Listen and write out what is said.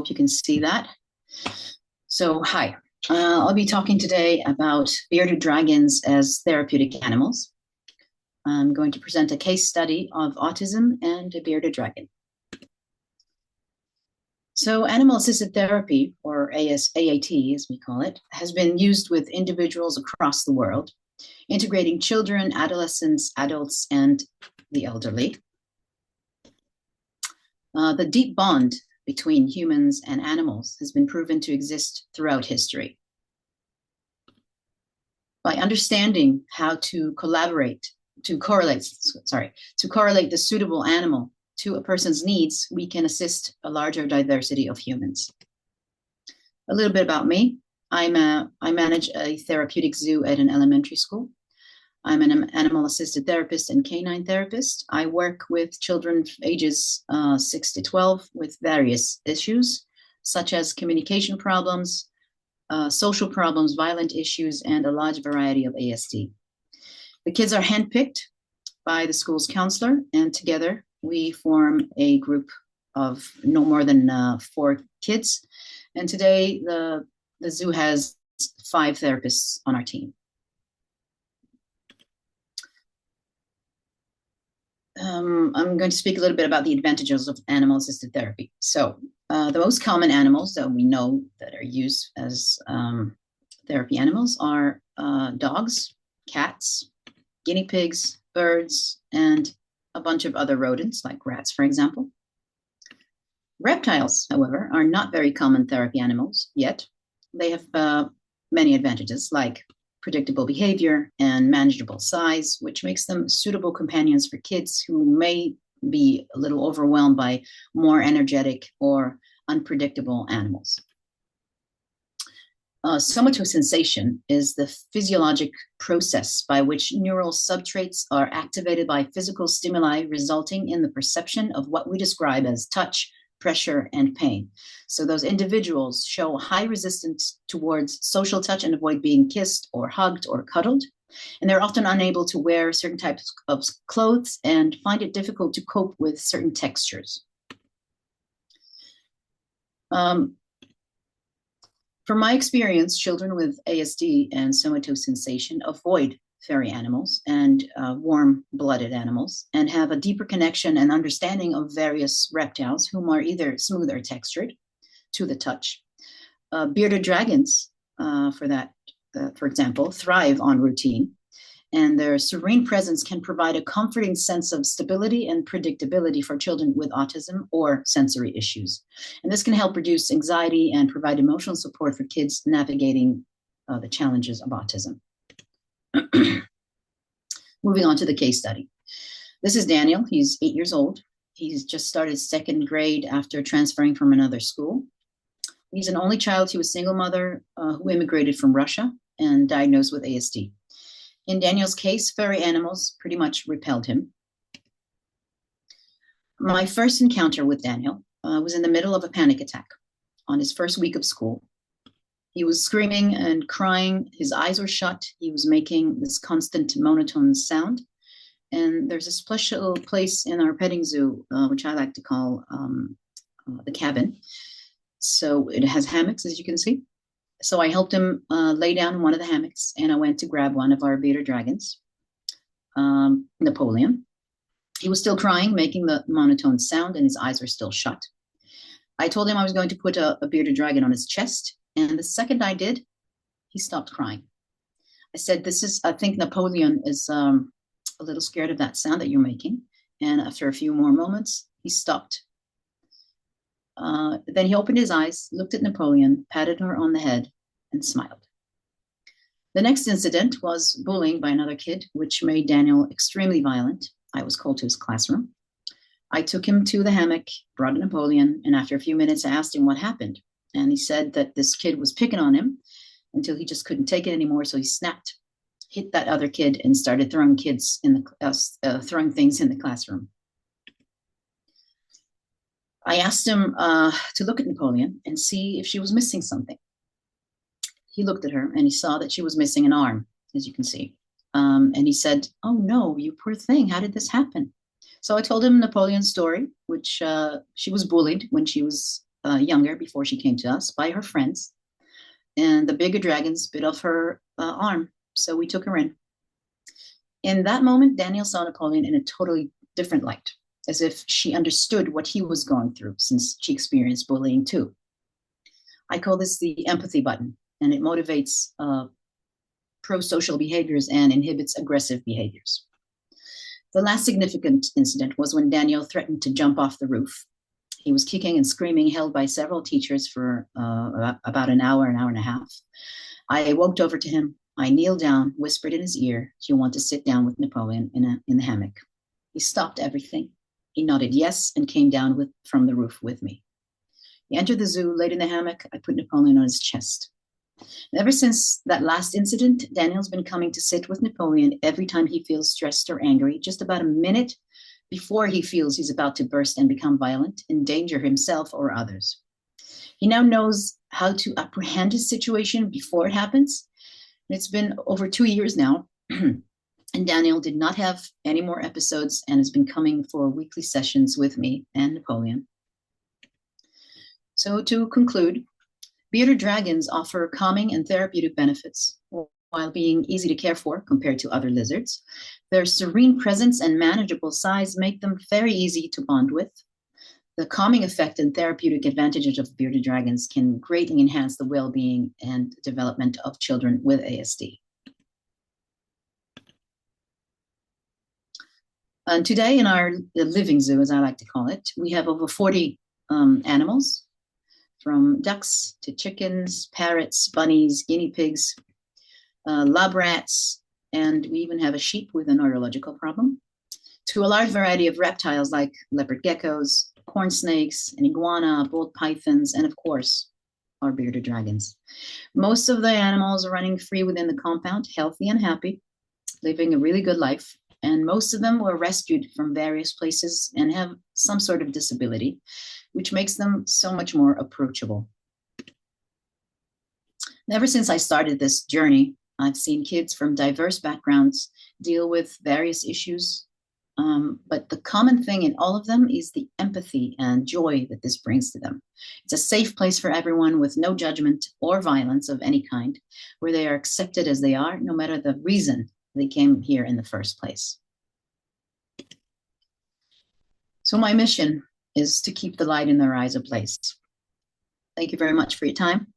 hope you can see that. So, hi. I'll be talking today about bearded dragons as therapeutic animals. I'm going to present a case study of autism and a bearded dragon. So, animal-assisted therapy, or AAT as we call it, has been used with individuals across the world, integrating children, adolescents, adults, and the elderly. The deep bond between humans and animals has been proven to exist throughout history. By understanding how to correlate the suitable animal to a person's needs, we can assist a larger diversity of humans. A little bit about me. I manage a therapeutic zoo at an elementary school. I'm an animal-assisted therapist and canine therapist. I work with children ages 6 to 12 with various issues, such as communication problems, social problems, violent issues, and a large variety of ASD. The kids are handpicked by the school's counselor, and together we form a group of no more than 4 kids. And today the zoo has 5 therapists on our team. I'm going to speak a little bit about the advantages of animal-assisted therapy. So the most common animals that we know that are used as therapy animals are dogs, cats, guinea pigs, birds, and a bunch of other rodents like rats, for example. Reptiles, however, are not very common therapy animals yet. They have many advantages like predictable behavior and manageable size, which makes them suitable companions for kids who may be a little overwhelmed by more energetic or unpredictable animals. Somatosensation is the physiologic process by which neural substrates are activated by physical stimuli, resulting in the perception of what we describe as touch, pressure, and pain. So those individuals show high resistance towards social touch and avoid being kissed or hugged or cuddled. And they're often unable to wear certain types of clothes and find it difficult to cope with certain textures. From my experience, children with ASD and somatosensation avoid furry animals and warm-blooded animals and have a deeper connection and understanding of various reptiles whom are either smooth or textured to the touch. Bearded dragons, for example, thrive on routine, and their serene presence can provide a comforting sense of stability and predictability for children with autism or sensory issues. And this can help reduce anxiety and provide emotional support for kids navigating the challenges of autism. Moving on to the case study. This is Daniel. He's 8 years old. He's just started 2nd grade after transferring from another school. He's an only child to a single mother who immigrated from Russia and diagnosed with ASD. In Daniel's case, furry animals pretty much repelled him. My first encounter with Daniel was in the middle of a panic attack on his first week of school. He was screaming and crying. His eyes were shut. He was making this constant monotone sound. And there's a special place in our petting zoo, which I like to call the cabin. So it has hammocks, as you can see. So I helped him lay down in one of the hammocks, and I went to grab one of our bearded dragons, Napoleon. He was still crying, making the monotone sound, and his eyes were still shut. I told him I was going to put a bearded dragon on his chest, and the second I did, he stopped crying. I said, I think Napoleon is a little scared of that sound that you're making. And after a few more moments, he stopped. Then he opened his eyes, looked at Napoleon, patted her on the head, and smiled. The next incident was bullying by another kid, which made Daniel extremely violent. I was called to his classroom. I took him to the hammock, brought Napoleon, and after a few minutes, I asked him what happened. And he said that this kid was picking on him until he just couldn't take it anymore. So he snapped, hit that other kid, and started throwing things in the classroom. I asked him to look at Napoleon and see if she was missing something. He looked at her and he saw that she was missing an arm, as you can see. And he said, "Oh no, you poor thing, how did this happen?" So I told him Napoleon's story, which she was bullied when she was younger, before she came to us, by her friends. And the bigger dragons bit off her arm. So we took her in. In that moment, Daniel saw Napoleon in a totally different light, as if she understood what he was going through since she experienced bullying too. I call this the empathy button, and it motivates pro-social behaviors and inhibits aggressive behaviors. The last significant incident was when Daniel threatened to jump off the roof. He was kicking and screaming, held by several teachers for about an hour and a half. I walked over to him. I kneeled down, whispered in his ear, "Do you want to sit down with Napoleon in the hammock?" He stopped everything. He nodded yes and came down from the roof with me. He entered the zoo, laid in the hammock. I put Napoleon on his chest. And ever since that last incident, Daniel's been coming to sit with Napoleon every time he feels stressed or angry, just about a minute before he feels he's about to burst and become violent, endanger himself or others. He now knows how to apprehend his situation before it happens. It's been over 2 years now, and Daniel did not have any more episodes and has been coming for weekly sessions with me and Napoleon. So to conclude, bearded dragons offer calming and therapeutic benefits while being easy to care for compared to other lizards. Their serene presence and manageable size make them very easy to bond with. The calming effect and therapeutic advantages of bearded dragons can greatly enhance the well-being and development of children with ASD. And today in our living zoo, as I like to call it, we have over 40 animals, from ducks to chickens, parrots, bunnies, guinea pigs, lab rats, and we even have a sheep with a neurological problem, to a large variety of reptiles like leopard geckos, corn snakes, an iguana, ball pythons, and of course, our bearded dragons. Most of the animals are running free within the compound, healthy and happy, living a really good life. And most of them were rescued from various places and have some sort of disability, which makes them so much more approachable. Ever since I started this journey, I've seen kids from diverse backgrounds deal with various issues. But the common thing in all of them is the empathy and joy that this brings to them. It's a safe place for everyone with no judgment or violence of any kind, where they are accepted as they are, no matter the reason they came here in the first place. So my mission is to keep the light in their eyes ablaze. Thank you very much for your time.